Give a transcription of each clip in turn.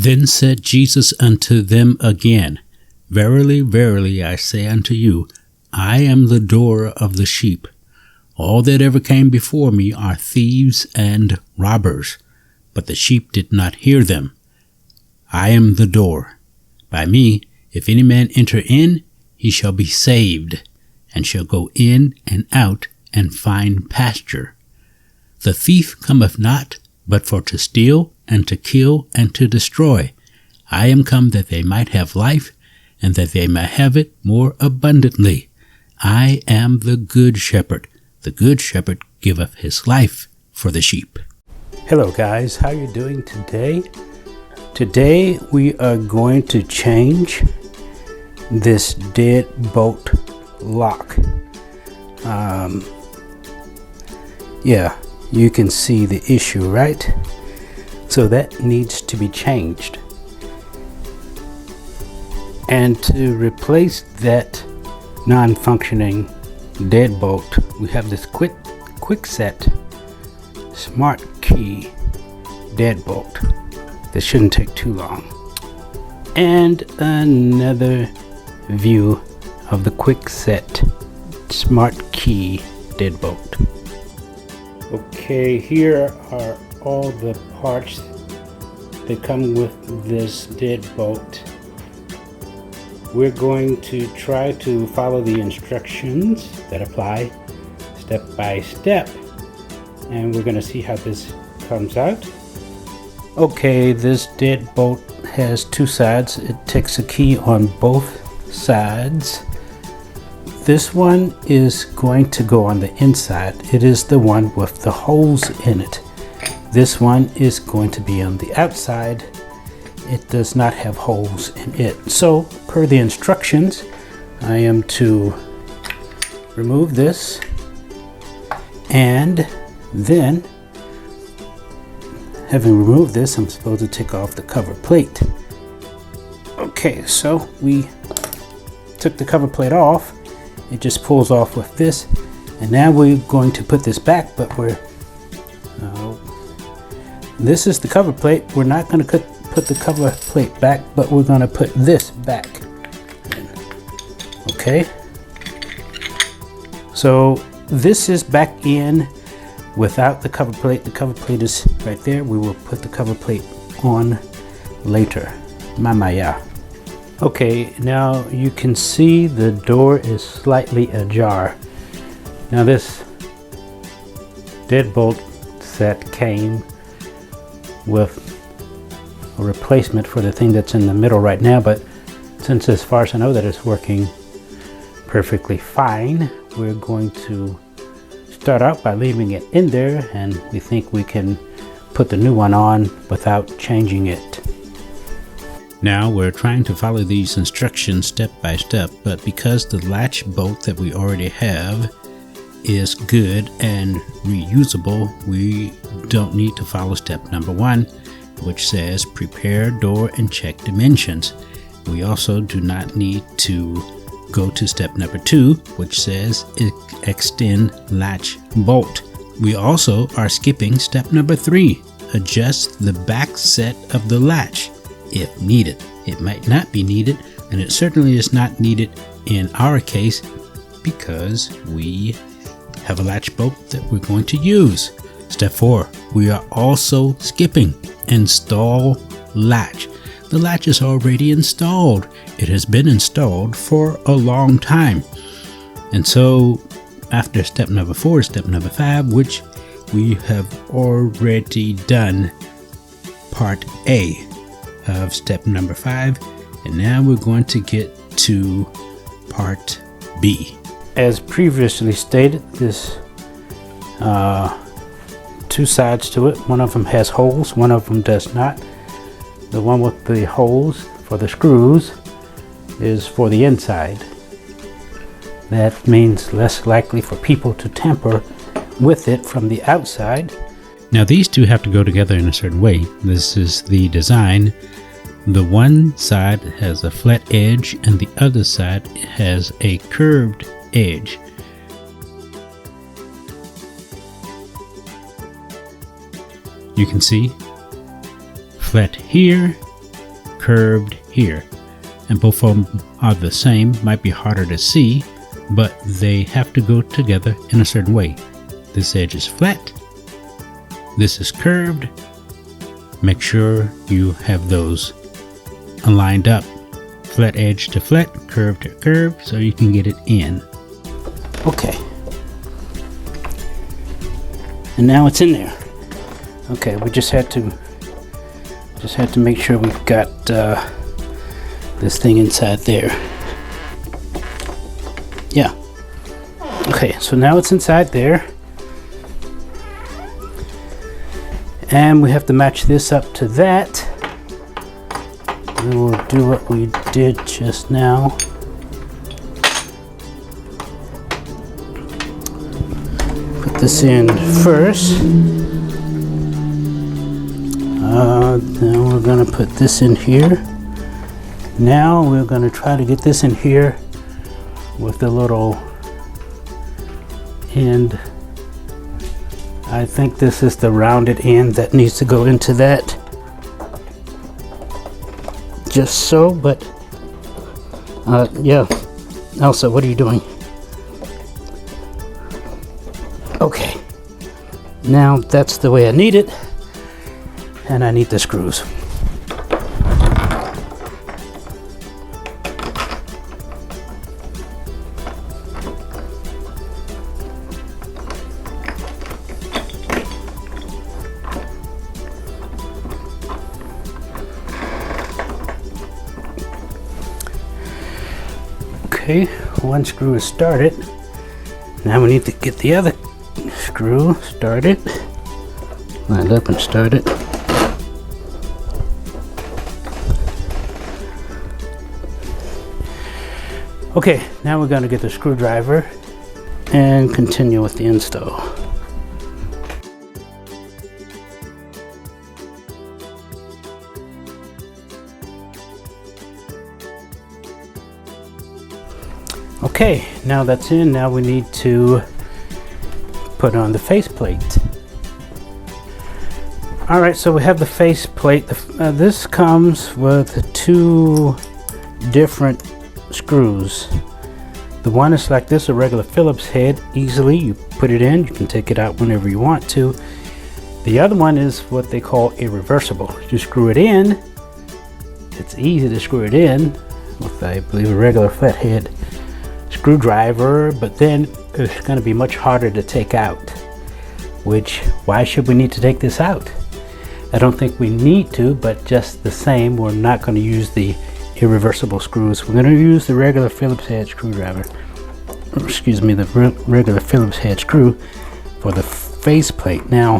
Then said Jesus unto them again, Verily, verily, I say unto you, I am the door of the sheep. All that ever came before me are thieves and robbers, but the sheep did not hear them. I am the door. By me, if any man enter in, he shall be saved, and shall go in and out and find pasture. The thief cometh not, but for to steal, and to kill, and to destroy. I am come that they might have life, and that they may have it more abundantly. I am the good shepherd. The good shepherd giveth his life for the sheep. Hello guys, how you doing today? Today we are going to change this deadbolt lock. Yeah, you can see the issue, right? So that needs to be changed. And to replace that non-functioning deadbolt, we have this quick set smart key deadbolt. This shouldn't take too long. And another view of the quick set smart key deadbolt. Okay, here are all the parts that come with this deadbolt. We're going to try to follow the instructions that apply step by step, and we're going to see how this comes out. Okay, this deadbolt has two sides. It takes a key on both sides. This one is going to go on the inside. It is the one with the holes in it. This one is going to be on the outside. It does not have holes in it. So, per the instructions, I am to remove this, and then, having removed this, I'm supposed to take off the cover plate. Okay, so we took the cover plate off. It just pulls off with this, and now we're going to put this back, but this is the cover plate. We're not going to put the cover plate back, but we're going to put this back. Okay, so this is back in without the cover plate. The cover plate is right there. We will put the cover plate on later. Mamaya. Okay, now you can see the door is slightly ajar. Now this deadbolt set came with a replacement for the thing that's in the middle right now, but since as far as I know that it's working perfectly fine, we're going to start out by leaving it in there, and we think we can put the new one on without changing it. Now we're trying to follow these instructions step by step, but because the latch bolt that we already have is good and reusable, we don't need to follow step number 1, which says prepare door and check dimensions. We also do not need to go to step number 2, which says extend latch bolt. We also are skipping step number 3, adjust the back set of the latch if needed. It might not be needed, and it certainly is not needed in our case because we have a latch bolt that we're going to use. Step 4, we are also skipping install latch. The latch is already installed. It has been installed for a long time. And so after step number 4, step number 5, which we have already done part A of step number 5, and now we're going to get to part B. As previously stated, this two sides to it. One of them has holes, one of them does not. The one with the holes for the screws is for the inside. That means less likely for people to tamper with it from the outside. Now these two have to go together in a certain way. This is the design. The one side has a flat edge and the other side has a curved edge. You can see flat here curved here. And both of them are the same. Might be harder to see, but they have to go together in a certain way. This edge is flat. This is curved. Make sure you have those aligned up. Flat edge to flat, curve to curve, so you can get it in. Okay. And now it's in there. Okay, we just had to make sure we've got this thing inside there. Yeah. Okay, so now it's inside there. And we have to match this up to that. We will do what we did just now. Put this in first. Then we're going to put this in here. Now we're going to try to get this in here with the little end. I think this is the rounded end that needs to go into that. Just so, but yeah. Elsa, what are you doing? Okay. Now that's the way I need it. And I need the screws. Okay, one screw is started. Now we need to get the other screw started. Lined up and started. Okay, now we're going to get the screwdriver and continue with the install. Okay, now that's in. Now we need to put on the faceplate. Alright, so we have the faceplate. This comes with two different screws. The one is like this, a regular Phillips head. Easily, you put it in, you can take it out whenever you want to. The other one is what they call a reversible. You screw it in. It's easy to screw it in with, I believe, a regular flathead screwdriver, but then it's going to be much harder to take out. Which, why should we need to take this out? I don't think we need to, but just the same, we're not going to use the irreversible screws. We're going to use the regular Phillips head screwdriver. Excuse me, the regular Phillips head screw for the faceplate. Now,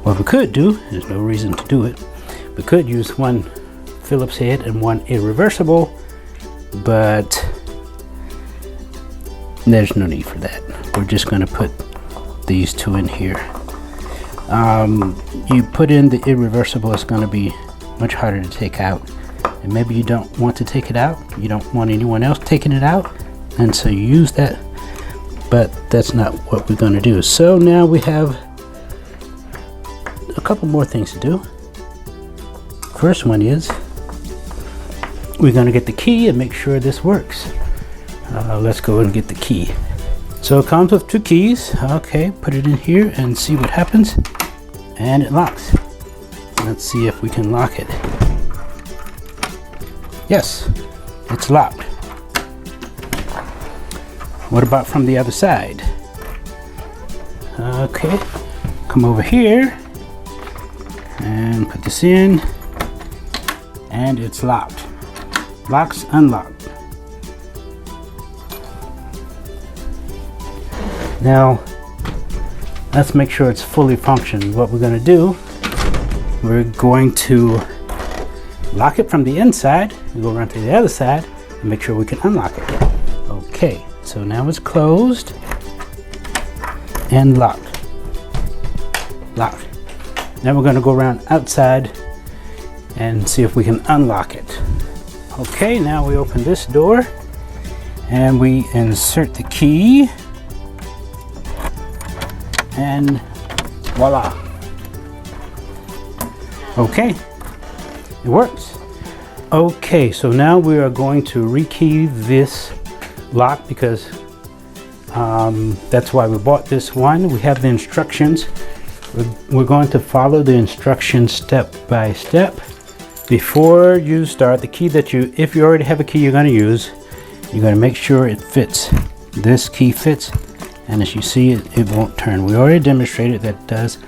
what we could do, there's no reason to do it, we could use one Phillips head and one irreversible, but there's no need for that. We're just going to put these two in here. You put in the irreversible, it's going to be much harder to take out. And maybe you don't want to take it out, you don't want anyone else taking it out, and so you use that, but that's not what we're going to do. So now we have a couple more things to do. First one is we're going to get the key and make sure this works. Let's go and get the key. So it comes with two keys. Okay, put it in here and see what happens, and it locks. Let's see if we can lock it. Yes, it's locked. What about from the other side? Okay, come over here and put this in, and it's locked. Locks unlocked. Now, let's make sure it's fully functioning. What we're going to do, we're going to lock it from the inside. We go around to the other side and make sure we can unlock it. Okay, so now it's closed and locked. Locked. Now we're going to go around outside and see if we can unlock it. Okay, now we open this door and we insert the key, and voila. Okay, it works. Okay, so now we are going to rekey this lock because that's why we bought this one. We have the instructions. We're going to follow the instructions step by step. Before you start, the key that if you already have a key you're going to use, you're going to make sure it fits. This key fits, and as you see, it won't turn. We already demonstrated that it does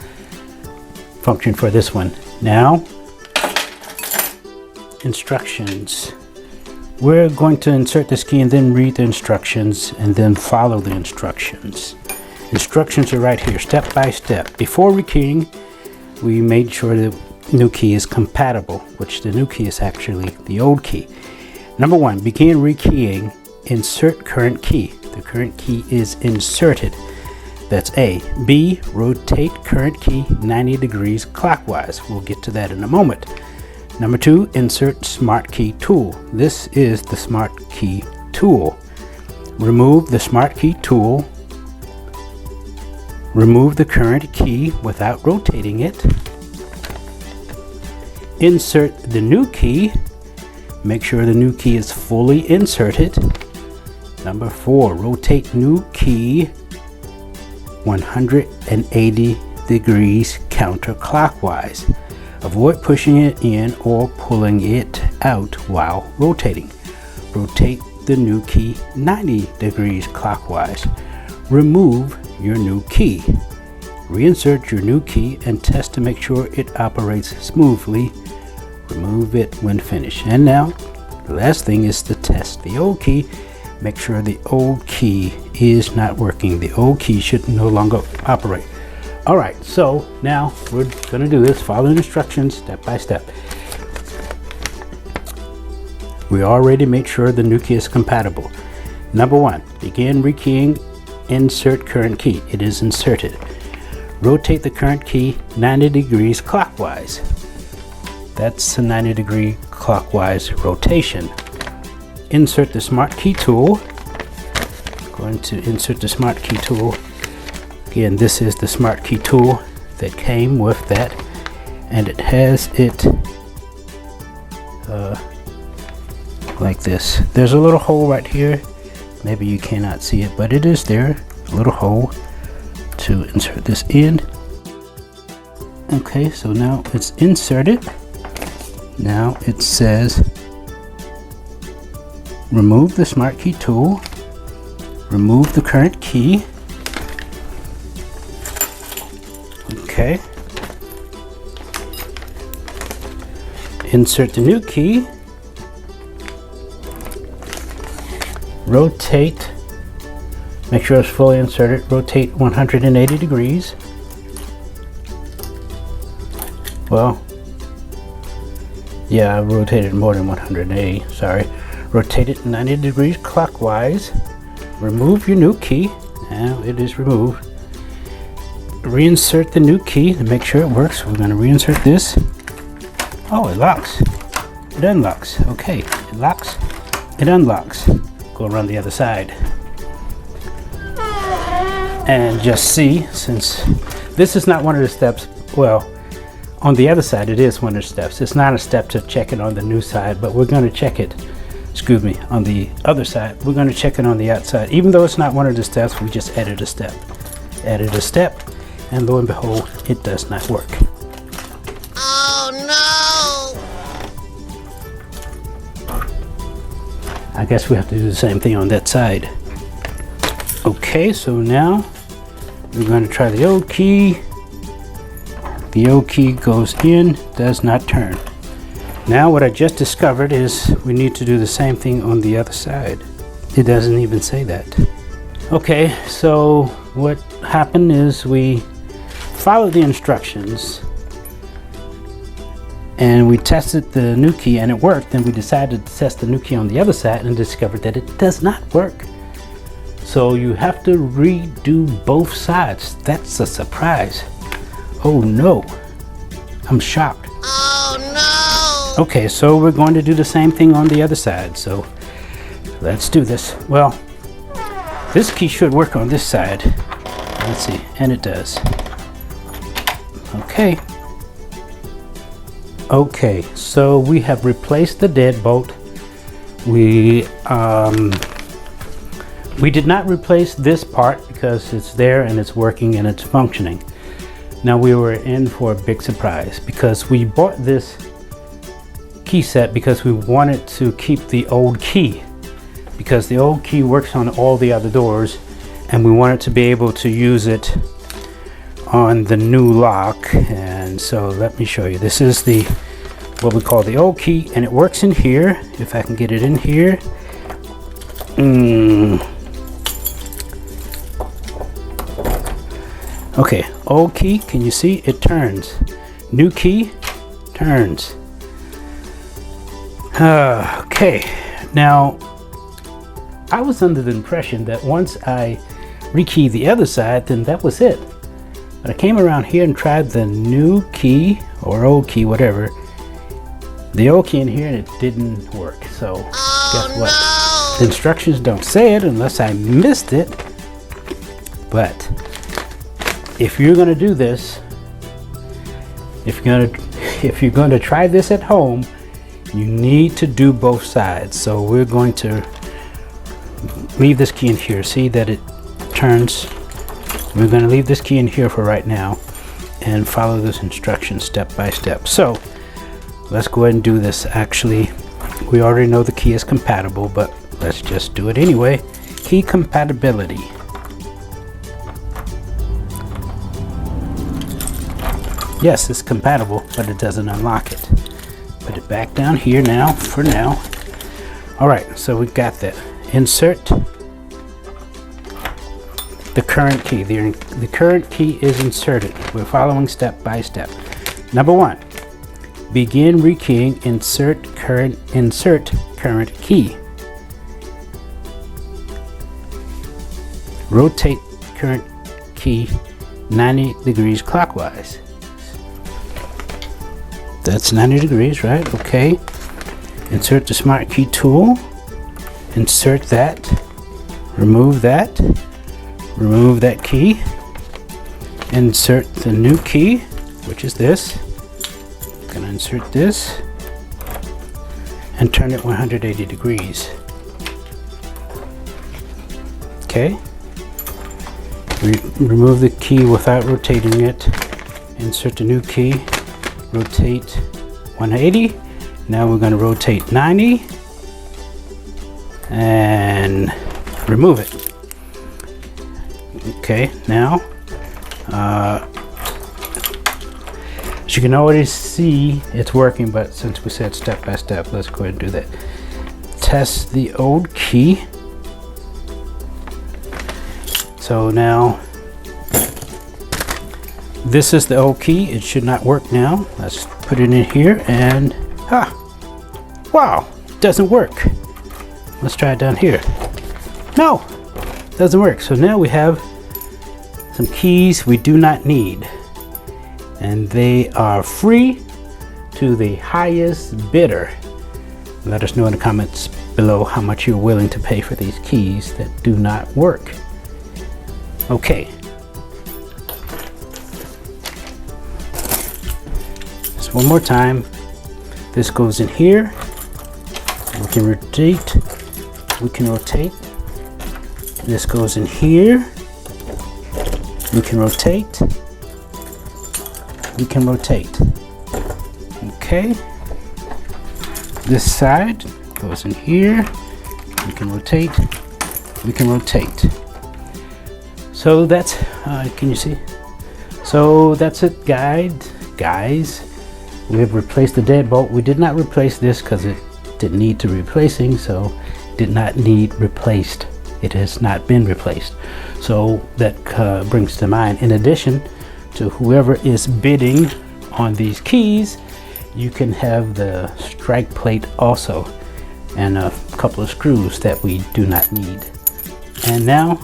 function for this one. Now, instructions. We're going to insert this key and then read the instructions and then follow the instructions. Instructions are right here, step by step. Before rekeying, we made sure the new key is compatible, which the new key is actually the old key. Number 1, begin rekeying. Insert current key. The current key is inserted. That's A. B. Rotate current key 90 degrees clockwise. We'll get to that in a moment. Number 2, insert smart key tool. This is the smart key tool. Remove the smart key tool. Remove the current key without rotating it. Insert the new key. Make sure the new key is fully inserted. Number 4, rotate new key 180 degrees counterclockwise. Avoid pushing it in or pulling it out while rotating. Rotate the new key 90 degrees clockwise. Remove your new key. Reinsert your new key and test to make sure it operates smoothly. Remove it when finished. And now, the last thing is to test the old key. Make sure the old key is not working. The old key should no longer operate. All right, so now we're going to do this, follow the instructions step by step. We already made sure the new key is compatible. Number 1, begin rekeying. Insert current key. It is inserted. Rotate the current key 90 degrees clockwise. That's a 90-degree clockwise rotation. Insert the smart key tool. Going to insert the smart key tool. Again, this is the smart key tool that came with that, and it has it like this. There's a little hole right here. Maybe you cannot see it, but it is there. A little hole to insert this in. Okay, so now it's inserted. Now it says remove the smart key tool, remove the current key. Okay. Insert the new key. Rotate. Make sure it's fully inserted. Rotate 180 degrees. Well, yeah, I rotated more than 180. Sorry. Rotate it 90 degrees clockwise. Remove your new key. Now it is removed. Reinsert the new key to make sure it works. We're going to reinsert this. Oh, it locks. It unlocks. Okay, it locks. It unlocks. Go around the other side. And just see, since this is not one of the steps, well, on the other side it is one of the steps. It's not a step to check it on the new side, but we're going to check it, excuse me, on the other side. We're going to check it on the outside. Even though it's not one of the steps, we just added a step. Added a step, and lo and behold, it does not work. Oh no! I guess we have to do the same thing on that side. Okay, so now we're going to try the old key. The old key goes in, does not turn. Now what I just discovered is we need to do the same thing on the other side. It doesn't even say that. Okay, so what happened is we followed the instructions and we tested the new key and it worked. Then we decided to test the new key on the other side and discovered that it does not work. So you have to redo both sides. That's a surprise. Oh no, I'm shocked. Oh no! Okay, so we're going to do the same thing on the other side. So let's do this. Well, this key should work on this side. Let's see, and it does. Okay. Okay, so we have replaced the deadbolt. We did not replace this part because it's there and it's working and it's functioning. Now we were in for a big surprise because we bought this key set because we wanted to keep the old key, because the old key works on all the other doors and we wanted to be able to use it on the new lock. And so let me show you. This is the what we call the old key, and it works in here. If I can get it in here. Okay, old key, can you see it turns? New key turns. Okay, now I was under the impression that once I rekey the other side, then that was it. But I came around here and tried the new key or old key, whatever. The old key in here, and it didn't work. So guess what? No. The instructions don't say it unless I missed it. But if you're gonna do this, if you're gonna try this at home, you need to do both sides. So we're going to leave this key in here. See that it turns. We're going to leave this key in here for right now and follow this instruction step by step. So let's go ahead and do this. Actually, we already know the key is compatible, but let's just do it anyway. Key compatibility. Yes, it's compatible, but it doesn't unlock it. Put it back down here now, for now. All right, so we got that. Insert the current key. The current key is inserted. We're following step by step. Number 1, begin rekeying. Insert current key. Rotate current key 90 degrees clockwise. That's 90 degrees, right? Okay. Insert the smart key tool. Insert that. Remove that. Remove that key. Insert the new key, which is this. I'm gonna insert this and turn it 180 degrees. Okay. Remove the key without rotating it. Insert the new key. Rotate 180. Now we're going to rotate 90 and remove it. Okay, now as you can already see, it's working, but since we said step by step, let's go ahead and do that. Test the old key. So now this is the old key. It should not work now. Let's put it in here and wow, doesn't work. Let's try it down here. No, doesn't work. So now we have some keys we do not need, and they are free to the highest bidder. Let us know in the comments below how much you're willing to pay for these keys that do not work. Okay. One more time. This goes in here. We can rotate. We can rotate. This goes in here. We can rotate. We can rotate. Okay. This side goes in here. We can rotate. We can rotate. So that's, can you see? So that's it, guys. We have replaced the deadbolt. We did not replace this because it didn't need to replacing, so did not need replaced. It has not been replaced. So that brings to mind, in addition to whoever is bidding on these keys, you can have the strike plate also and a couple of screws that we do not need. And now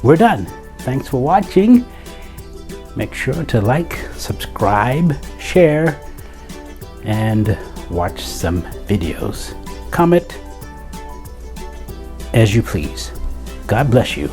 we're done. Thanks for watching. Make sure to like, subscribe, share, and watch some videos. Comment as you please. God bless you.